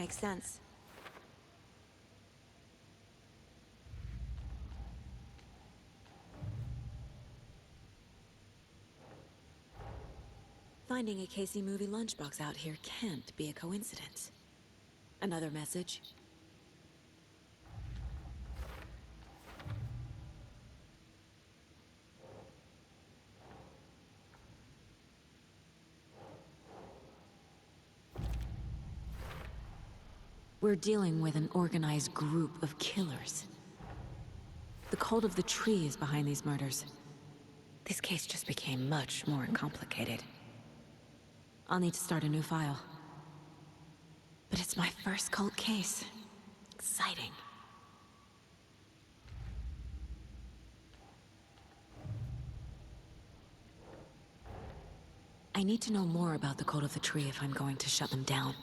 makes sense. Finding a Casey movie lunchbox out here can't be a coincidence. Another message? We're dealing with an organized group of killers. The cult of the tree is behind these murders. This case just became much more complicated. I'll need to start a new file. But it's my first cult case. Exciting. I need to know more about the cult of the tree if I'm going to shut them down.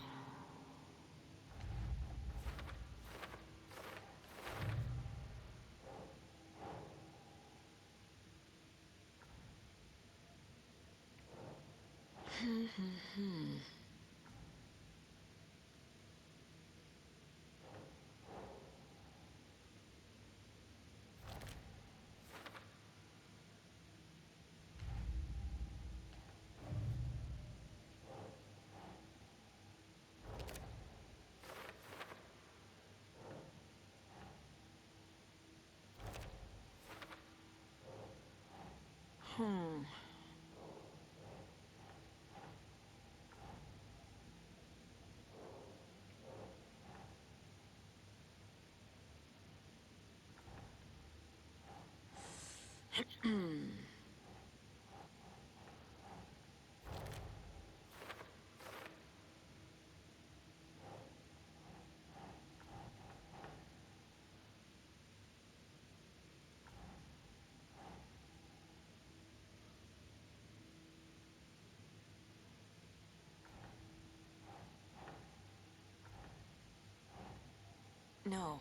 No.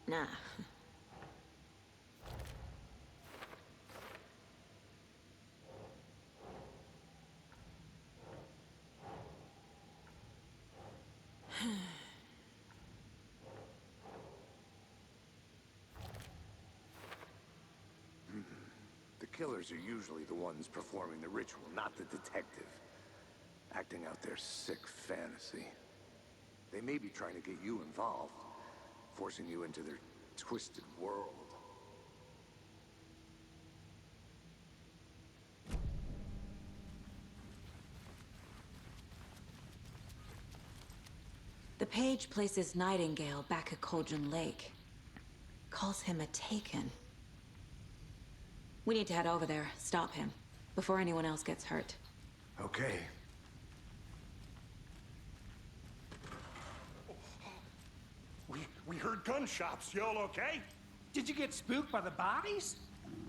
Nah. The killers are usually the ones performing the ritual, not the detective. Acting out their sick fantasy. They may be trying to get you involved, forcing you into their twisted world. The page places Nightingale back at Cauldron Lake. Calls him a Taken. We need to head over there, stop him, before anyone else gets hurt. Okay. We heard gunshots. Y'all okay? Did you get spooked by the bodies?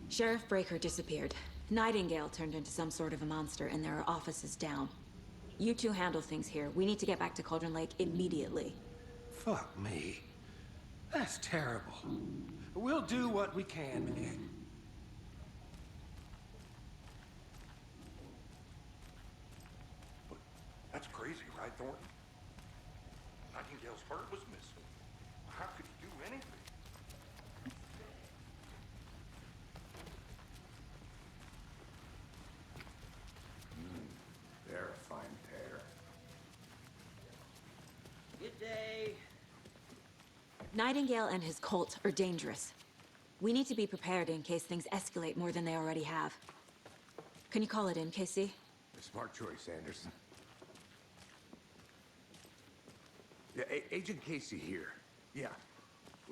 Sheriff Breaker disappeared. Nightingale turned into some sort of a monster, and there are offices down. You two handle things here. We need to get back to Cauldron Lake immediately. Fuck me. That's terrible. We'll do what we can, man. That's crazy, right, Thornton? Nightingale's heart was missing. How could he do anything? They're a fine pair. Good day. Nightingale and his cult are dangerous. We need to be prepared in case things escalate more than they already have. Can you call it in, Casey? Smart choice, Anderson. Yeah, Agent Casey here. Yeah.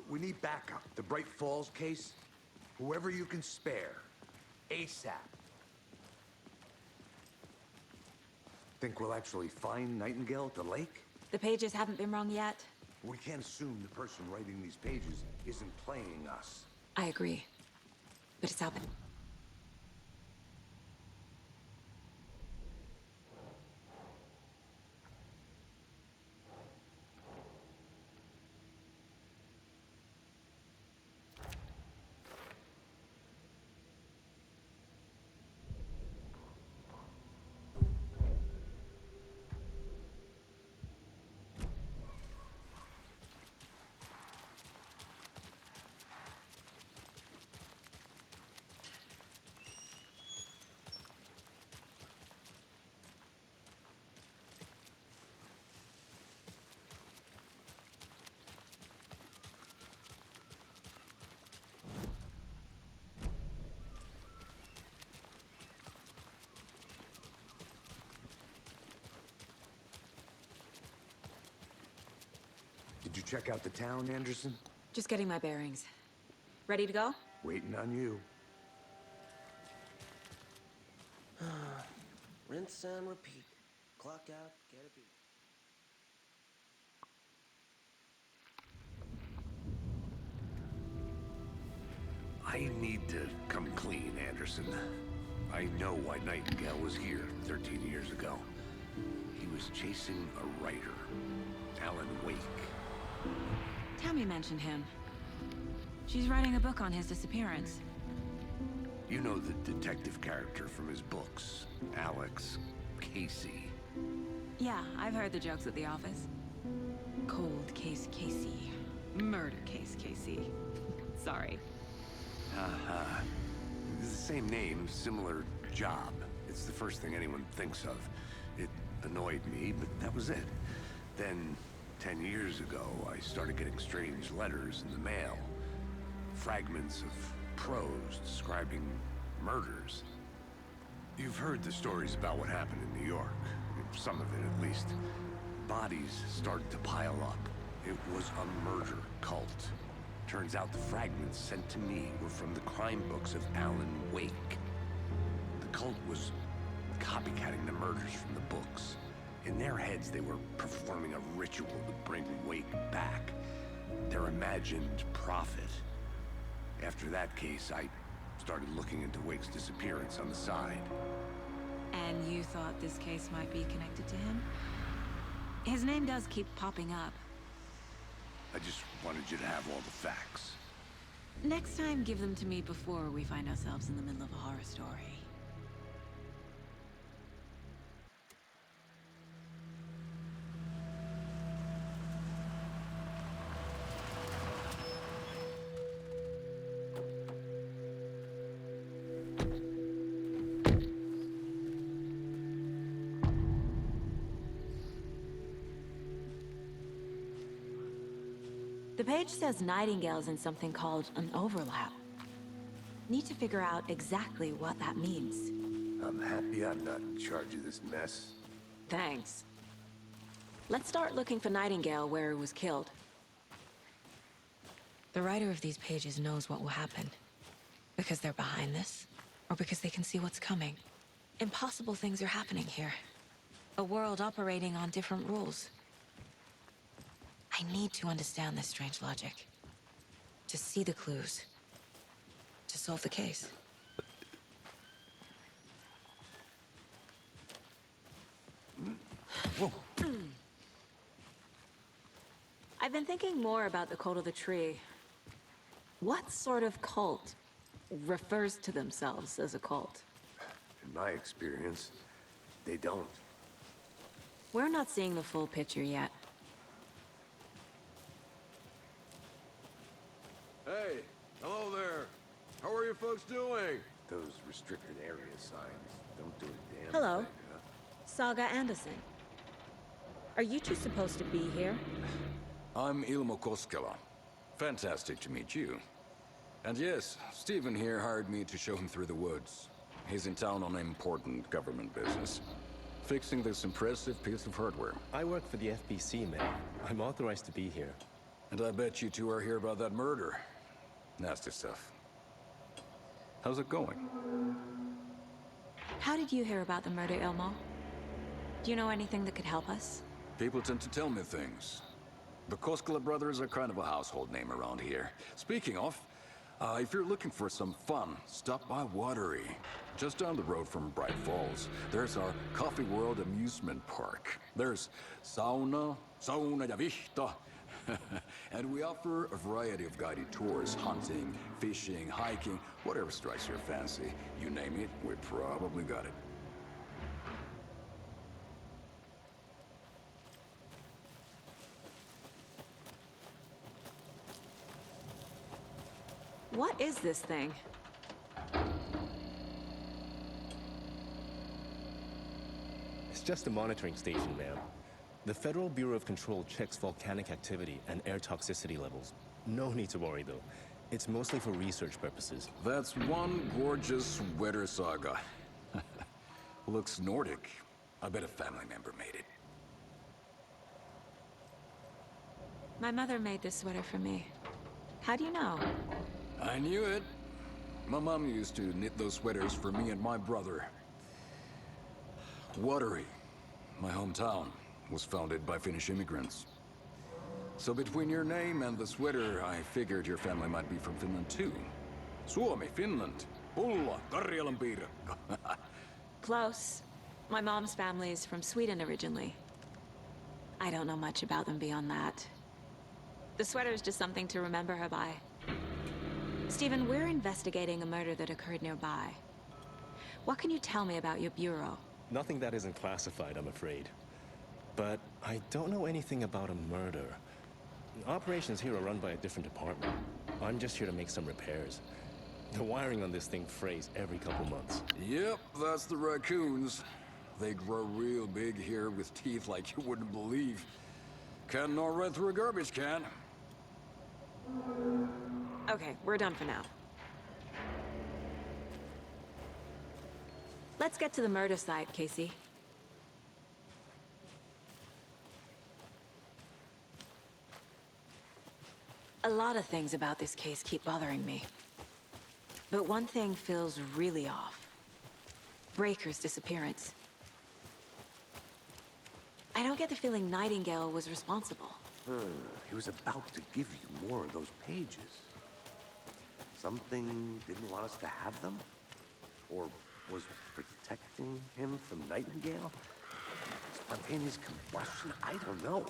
We need backup. The Bright Falls case. Whoever you can spare. ASAP. Think we'll actually find Nightingale at the lake? The pages haven't been wrong yet. We can't assume the person writing these pages isn't playing us. I agree. But it's out there. Did you check out the town, Anderson? Just getting my bearings. Ready to go? Waiting on you. Rinse and repeat. Clock out, get a beat. I need to come clean, Anderson. I know why Nightingale was here 13 years ago. He was chasing a writer, Alan Wake. Tammy mentioned him. She's writing a book on his disappearance. You know the detective character from his books, Alex Casey. Yeah, I've heard the jokes at the office. Cold case Casey. Murder case Casey. Sorry. Haha. It's the same name, similar job. It's the first thing anyone thinks of. It annoyed me, but that was it. Then, 10 years ago, I started getting strange letters in the mail. Fragments of prose describing murders. You've heard the stories about what happened in New York. Some of it, at least. Bodies started to pile up. It was a murder cult. Turns out the fragments sent to me were from the crime books of Alan Wake. The cult was copycatting the murders from the books. In their heads, they were performing a ritual to bring Wake back. Their imagined prophet. After that case, I started looking into Wake's disappearance on the side. And you thought this case might be connected to him? His name does keep popping up. I just wanted you to have all the facts. Next time, give them to me before we find ourselves in the middle of a horror story. The page says Nightingale's in something called an overlap. Need to figure out exactly what that means. I'm happy I'm not in charge of this mess. Thanks. Let's start looking for Nightingale where he was killed. The writer of these pages knows what will happen. Because they're behind this, or because they can see what's coming. Impossible things are happening here. A world operating on different rules. I need to understand this strange logic. To see the clues. To solve the case. Whoa. I've been thinking more about the cult of the tree. What sort of cult refers to themselves as a cult? In my experience, they don't. We're not seeing the full picture yet. Hey, hello there. How are you folks doing? Those restricted area signs don't do a damn Hello. thing, huh? Saga Anderson. Are you two supposed to be here? I'm Ilmo Koskela. Fantastic to meet you. And yes, Stephen here hired me to show him through the woods. He's in town on important government business. Fixing this impressive piece of hardware. I work for the FBC, man. I'm authorized to be here. And I bet you two are here about that murder. Nasty stuff. How's it going? How did you hear about the murder, Ilmo? Do you know anything that could help us? People tend to tell me things. The Koskela brothers are kind of a household name around here. Speaking of, if you're looking for some fun, stop by Watery. Just down the road from Bright Falls, there's our Coffee World amusement park. There's sauna ja vihta, and we offer a variety of guided tours, hunting, fishing, hiking, whatever strikes your fancy. You name it, we probably got it. What is this thing? It's just a monitoring station, ma'am. The Federal Bureau of Control checks volcanic activity and air toxicity levels. No need to worry, though. It's mostly for research purposes. That's one gorgeous sweater saga. Looks Nordic. I bet a family member made it. My mother made this sweater for me. How do you know? I knew it. My mom used to knit those sweaters for me and my brother. Watery, my hometown, was founded by Finnish immigrants. So between your name and the sweater, I figured your family might be from Finland too. Suomi, Finland. Pulla, Karjalan piirakka. Close. My mom's family's from Sweden originally. I don't know much about them beyond that. The sweater's just something to remember her by. Stephen, we're investigating a murder that occurred nearby. What can you tell me about your bureau? Nothing that isn't classified, I'm afraid. But I don't know anything about a murder. Operations here are run by a different department. I'm just here to make some repairs. The wiring on this thing frays every couple months. Yep, that's the raccoons. They grow real big here with teeth like you wouldn't believe. Can't gnaw right through a garbage can. Okay, we're done for now. Let's get to the murder site, Casey. A lot of things about this case keep bothering me. But one thing feels really off. Breaker's disappearance. I don't get the feeling Nightingale was responsible. He was about to give you more of those pages. Something didn't want us to have them? Or was protecting him from Nightingale? Spontaneous combustion? I don't know.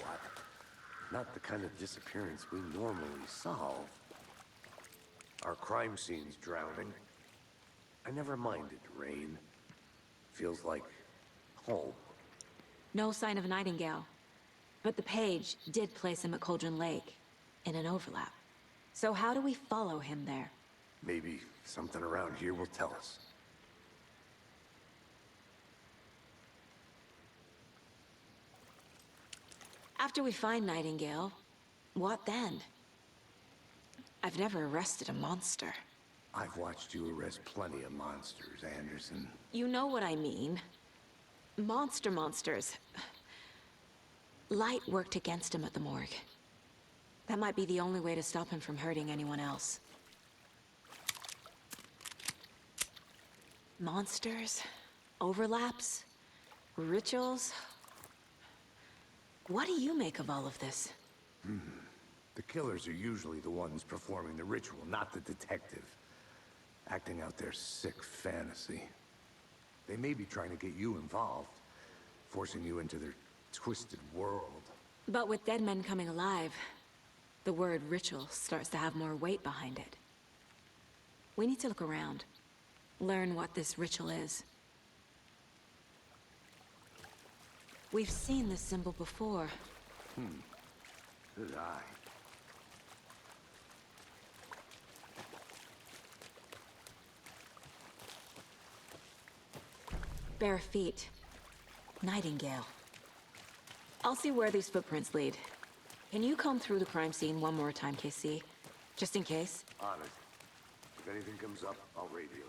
Not the kind of disappearance we normally solve. Our crime scene's drowning. I never minded rain. Feels like home. No sign of Nightingale. But the page did place him at Cauldron Lake, in an overlap. So how do we follow him there? Maybe something around here will tell us. After we find Nightingale, what then? I've never arrested a monster. I've watched you arrest plenty of monsters, Anderson. You know what I mean. Monsters. Light worked against him at the morgue. That might be the only way to stop him from hurting anyone else. Monsters? Overlaps? Rituals? What do you make of all of this? The killers are usually the ones performing the ritual, not the detective. Acting out their sick fantasy. They may be trying to get you involved, forcing you into their twisted world. But with dead men coming alive, the word ritual starts to have more weight behind it. We need to look around. Learn what this ritual is. We've seen this symbol before. Good eye. Bare feet. Nightingale. I'll see where these footprints lead. Can you comb through the crime scene one more time, KC? Just in case? Honest. If anything comes up, I'll radio you.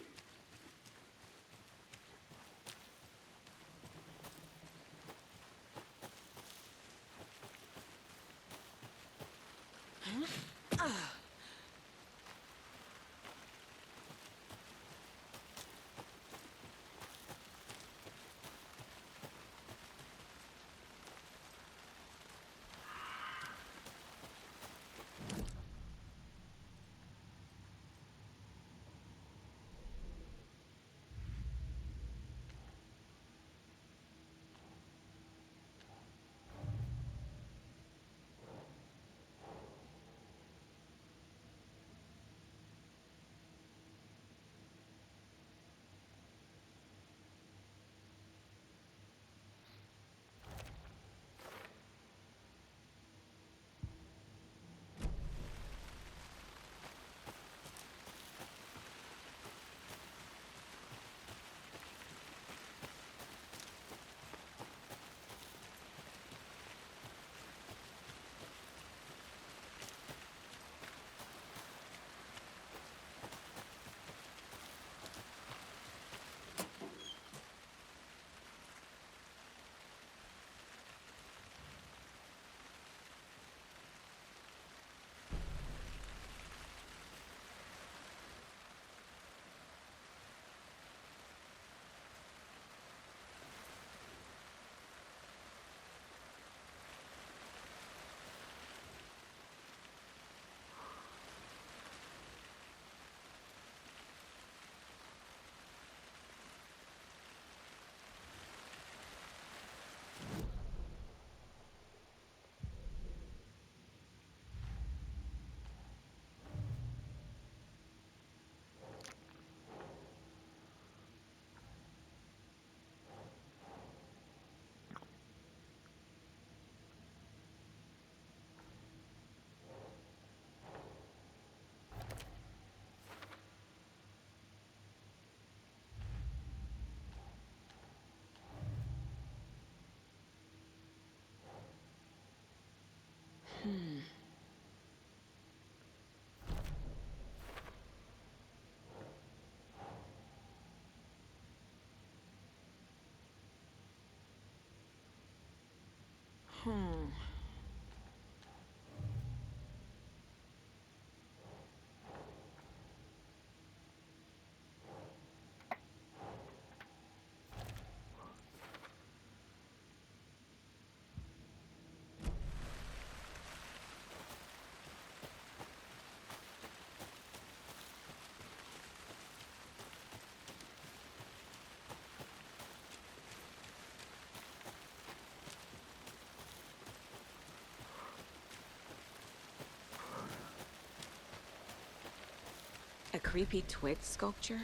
A creepy twig sculpture?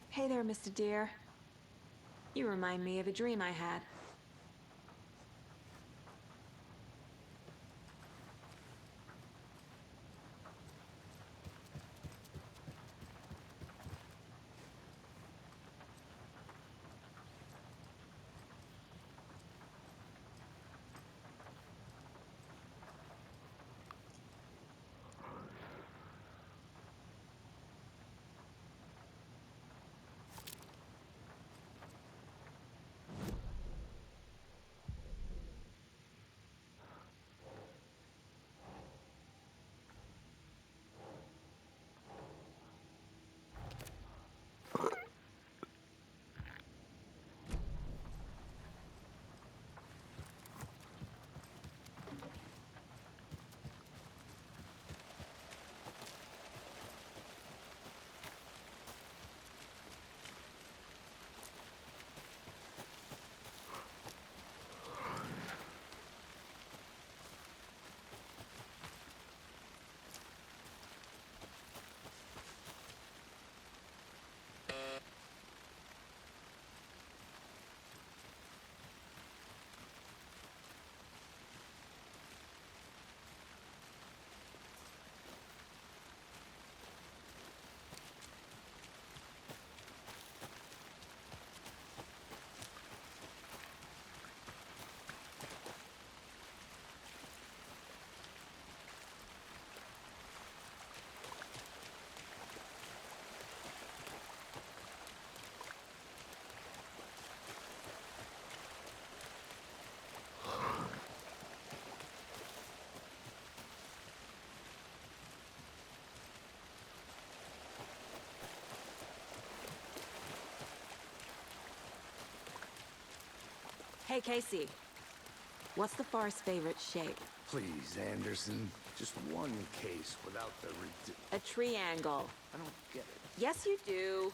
Hey there, Mr. Deer. You remind me of a dream I had. Hey, Casey. What's the far's favorite shape? Please, Anderson. Just one case without the A triangle. I don't get it. Yes, you do.